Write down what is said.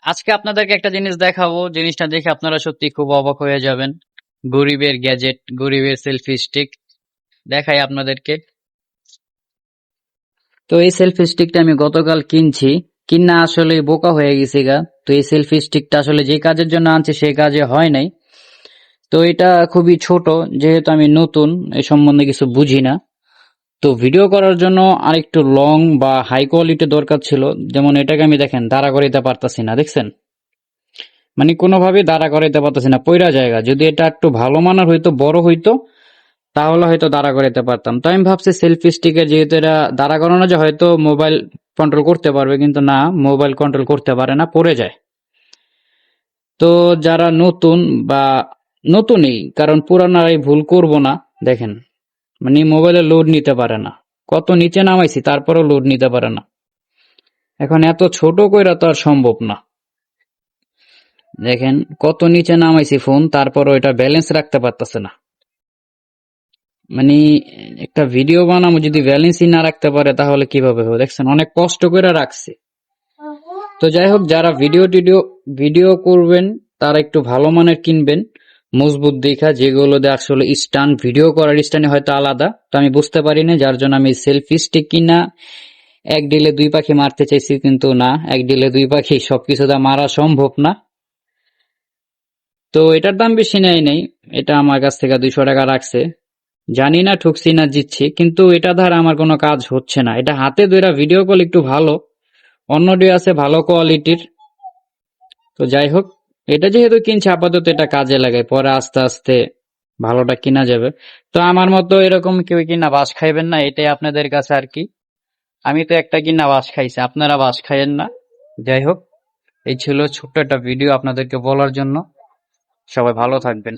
আজকে আপনাদেরকে একটা জিনিস দেখাবো, জিনিসটা দেখে আপনারা সত্যি খুব অবাক হয়ে যাবেন। গরিবের গ্যাজেট, গরিবের সেলফি স্টিক দেখাই আপনাদেরকে। তো এই সেলফি স্টিকটা আমি গতকাল কিনছি, কিনা আসলে বোকা হয়ে গেছি গা। তো এই সেলফি স্টিকটা আসলে যে কাজের জন্য আনছি সেই কাজে হয় নাই। তো এটা খুবই ছোট, যেহেতু আমি নতুন এই সম্বন্ধে কিছু বুঝি না। তো ভিডিও করার জন্য আরেকটু লং বা হাই কোয়ালিটি দরকার ছিল। যেমন এটাকে আমি দেখেন দাঁড়া করাইতে পারতাছি না, দেখছেন? মানে কোনোভাবে দাঁড়া করাইতে পারতাছি না, পইরা জায়গা। যদি এটা একটু ভালো মানের হইতো, বড় হইতো, তাহলে হয়তো দাঁড়া করাইতে পারতাম। তো আমি ভাবছি সেলফি স্টিকের যেহেতু এটা দাঁড়া করানো যায়, হয়তো মোবাইল কন্ট্রোল করতে পারবে, কিন্তু না, মোবাইল কন্ট্রোল করতে পারে না, পড়ে যায়। তো যারা নতুন বা নতুনই, কারণ পুরানারাই ভুল করব না, দেখেন মানে মোবাইলে লোড নিতে পারে না। কত নিচে নামাইছি তারপরেও লোড নিতে পারে না। এখন এত ছোট কইরা তো আর সম্ভব না। দেখেন কত নিচে নামাইছি ফোন, তারপরও এটা ব্যালেন্স রাখতে পারতেছে না। মানে একটা ভিডিও বানাবো, যদি ব্যালেন্সই না রাখতে পারে তাহলে কিভাবে হবে? দেখছেন অনেক কষ্ট করে রাখছে। তো যাই হোক, যারা ভিডিও করবেন তারা একটু ভালো মানের কিনবেন, মজবুত দেখা, যেগুলো দিয়ে আসলে স্ট্যান্ড, ভিডিও করার স্ট্যান্ড হয়তো আলাদা। তো আমি বুঝতে পারি না, যার জন্য আমি সেলফি স্টিক কিনা এক ডিলে দুই পাখি মারতে চাইছি, কিন্তু না, এক ডিলে দুই পাখি সবকিছু দা মারা সম্ভব না। তো এটার দাম বেশি নেয় নেই, এটা আমার কাছ থেকে 200 টাকা রাখছে। জানি না ঠকছি না জিতছি, কিন্তু এটা দ্বারা আমার কোনো কাজ হচ্ছে না। এটা হাতে ধরে ভিডিও কল একটু ভালো, অন্যটি আছে ভালো কোয়ালিটির। তো যাই হোক, এটা যেহেতু কিনছি আপাতত এটা কাজে লাগাই, পরে আস্তে আস্তে ভালোটা কিনা যাবে। তো আমার মতো এরকম কেউ কিনা বাস খাইবেন না, এটাই আপনাদের কাছে আর কি। আমি তো একটা কিনা বাস খাইছি, আপনারা বাস খাইয়েন না। যাই হোক, এই ছিল ছোট্ট একটা ভিডিও আপনাদেরকে বলার জন্য। সবাই ভালো থাকবেন।